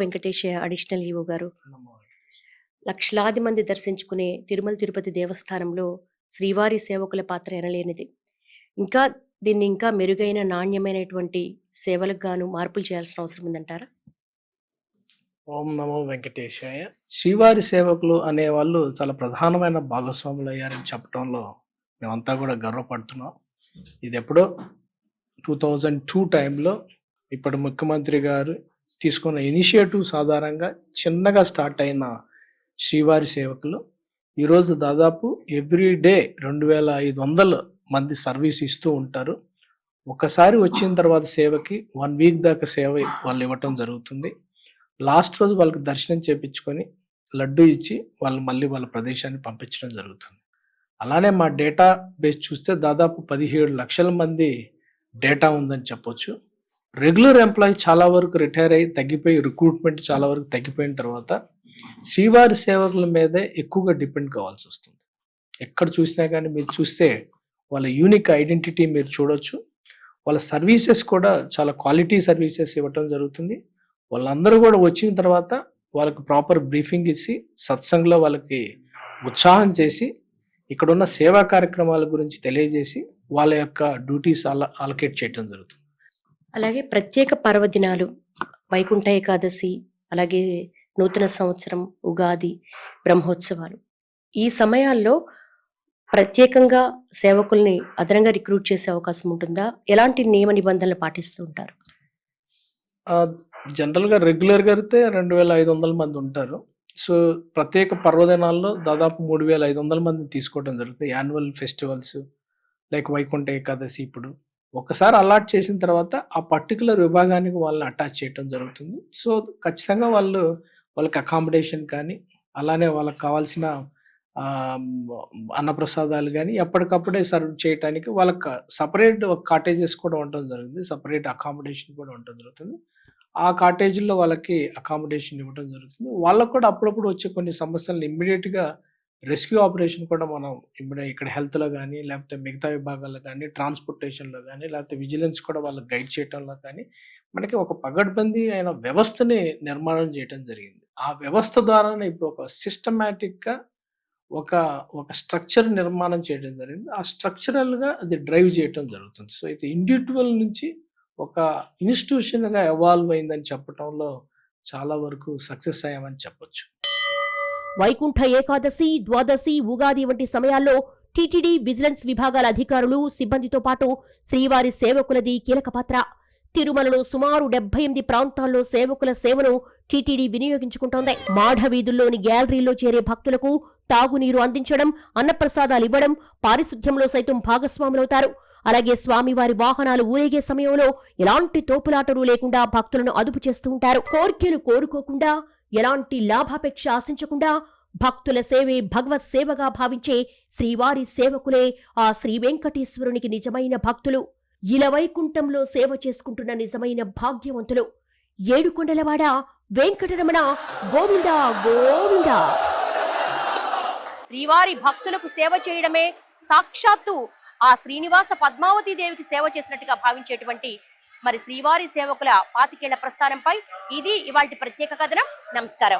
Venkateshayya additional EO గారు. నమో. లక్షలాది మంది దర్శించుకునే తిరుమల తిరుపతి దేవస్థానంలో శ్రీవారి సేవకుల పాత్ర ఎనలేనిది. ఇంకా దీన్ని ఇంకా మెరుగైన నాణ్యమైనటువంటి సేవలకు గాను మార్పులు చేయాల్సిన అవసరం ఉందంటారా? ఓం నమో వెంకటేశాయ. శ్రీవారి సేవకులు అనేవాళ్ళు చాలా ప్రధానమైన భాగస్వాములు అయ్యారని చెప్పడంలో మేమంతా కూడా గర్వపడుతున్నాం. ఇది ఎప్పుడో 2002 టైంలో ఇప్పటి ముఖ్యమంత్రి గారు తీసుకున్న ఇనిషియేటివ్స్ ఆధారంగా చిన్నగా స్టార్ట్ అయిన శ్రీవారి సేవకులు ఈరోజు దాదాపు ఎవ్రీ డే 2500 మంది సర్వీస్ ఇస్తూ ఉంటారు. ఒకసారి వచ్చిన తర్వాత సేవకి 1 వీక్ దాకా సేవ వాళ్ళు ఇవ్వటం జరుగుతుంది. లాస్ట్ రోజు వాళ్ళకి దర్శనం చేపించుకొని లడ్డు ఇచ్చి వాళ్ళు మళ్ళీ వాళ్ళ ప్రదేశాన్ని పంపించడం జరుగుతుంది. అలానే మా డేటా బేస్ చూస్తే దాదాపు 17 లక్షల మంది డేటా ఉందని చెప్పొచ్చు. రెగ్యులర్ ఎంప్లాయీ చాలా వరకు రిటైర్ అయ్యి తగ్గిపోయి రిక్రూట్మెంట్ చాలా వరకు తగ్గిపోయిన తర్వాత శ్రీవారి సేవకుల మీదే ఎక్కువగా డిపెండ్ కావాల్సి వస్తుంది. ఎక్కడ చూసినా కానీ మీరు చూస్తే వాళ్ళ యూనిక్ ఐడెంటిటీ మీరు చూడొచ్చు. వాళ్ళ సర్వీసెస్ కూడా చాలా క్వాలిటీ సర్వీసెస్ ఇవ్వటం జరుగుతుంది. వాళ్ళందరూ కూడా వచ్చిన తర్వాత వాళ్ళకి ప్రాపర్ బ్రీఫింగ్ ఇచ్చి సత్సంగ్లో వాళ్ళకి ఉత్సాహం చేసి ఇక్కడున్న సేవా కార్యక్రమాల గురించి తెలియజేసి వాళ్ళ యొక్క డ్యూటీస్ అలకేట్ చేయటం జరుగుతుంది. అలాగే ప్రత్యేక పర్వదినాలు, వైకుంఠ ఏకాదశి, అలాగే నూతన సంవత్సరం, ఉగాది, బ్రహ్మోత్సవాలు, ఈ సమయాల్లో ప్రత్యేకంగా సేవకుల్ని అదనంగా రిక్రూట్ చేసే అవకాశం ఉంటుందా? ఎలాంటి నియమ నిబంధనలు పాటిస్తూ ఉంటారు? జనరల్గా రెగ్యులర్గా అయితే 2500 మంది ఉంటారు. సో ప్రత్యేక పర్వదినాల్లో దాదాపు 3500 మందిని తీసుకోవడం జరుగుతుంది. Annual festivals like Vaikuntha Ekadashi ఇప్పుడు ఒకసారి అలాట్ చేసిన తర్వాత ఆ పర్టికులర్ విభాగానికి వాళ్ళని అటాచ్ చేయడం జరుగుతుంది. సో ఖచ్చితంగా వాళ్ళకి అకామిడేషన్ కానీ అలానే వాళ్ళకి కావాల్సిన అన్నప్రసాదాలు కానీ ఎప్పటికప్పుడే సర్వ్ చేయడానికి వాళ్ళకి సపరేట్ కాటేజెస్ కూడా ఉండడం జరుగుతుంది. సపరేట్ అకామిడేషన్ కూడా ఉండడం జరుగుతుంది. ఆ కాటేజీల్లో వాళ్ళకి అకామిడేషన్ ఇవ్వడం జరుగుతుంది. వాళ్ళకు కూడా అప్పుడప్పుడు వచ్చే కొన్ని సమస్యలను ఇమ్మీడియట్గా రెస్క్యూ ఆపరేషన్ కూడా మనం ఇక్కడ హెల్త్లో కానీ లేకపోతే మిగతా విభాగాల్లో కానీ ట్రాన్స్పోర్టేషన్లో కానీ లేకపోతే విజిలెన్స్ కూడా వాళ్ళకి గైడ్ చేయడంలో కానీ మనకి ఒక పగడ్బందీ అయిన వ్యవస్థని నిర్మాణం చేయడం జరిగింది. ఆ వ్యవస్థ ద్వారానే ఇప్పుడు ఒక సిస్టమేటిక్గా ఒక స్ట్రక్చర్ నిర్మాణం చేయడం జరిగింది. ఆ స్ట్రక్చరల్గా అది డ్రైవ్ చేయడం జరుగుతుంది. సో ఇది ఇండివిజువల్ నుంచి ఒక ఇన్స్టిట్యూషన్గా ఎవాల్వ్ అయిందని చెప్పడంలో చాలా వరకు సక్సెస్ అయ్యామని చెప్పొచ్చు. వైకుంఠ ఏకాదశి, ద్వాదశి, ఉగాది వంటి సమయాల్లో టీటీడీ విజిలెన్స్ విభాగాల అధికారులు, సిబ్బందితో పాటు శ్రీవారి సేవకులది కీలక పాత్ర. తిరుమలలో సుమారు 78 ప్రాంతాల్లో సేవకుల సేవను టీటీడీ వినియోగించుకుంటోంది. మాఢవీధుల్లోని గ్యాలరీలో చేరే భక్తులకు తాగునీరు అందించడం, అన్నప్రసాదాలివ్వడం, పారిశుధ్యంలో సైతం భాగస్వాములవుతారు. అలాగే స్వామివారి వాహనాలు ఊరేగే సమయంలో ఎలాంటి తోపులాటలు లేకుండా భక్తులను అదుపు చేస్తూ ఉంటారు. కోర్కెలు కోరుకోకుండా, ఎలాంటి లాభాపేక్ష ఆశించకుండా భక్తుల సేవే భగవత్ సేవగా భావించే శ్రీవారి సేవకులే ఆ శ్రీ వెంకటేశ్వరునికి నిజమైన భక్తులు. ఇలవైకుంఠంలో సేవ చేసుకుంటున్న నిజమైన భాగ్యవంతులు. ఏడుకొండలవాడ వెంకటరమణ గోవింద గోవింద. శ్రీవారి భక్తులకు సేవ చేయడమే సాక్షాత్తు ఆ శ్రీనివాస పద్మావతి దేవికి సేవ చేసినట్టుగా భావించేటువంటి మరి శ్రీవారి సేవకుల 25 ఏళ్ల ప్రస్థానంపై ఇది ఇవాల్టి ప్రత్యేక కథనం. నమస్కారం.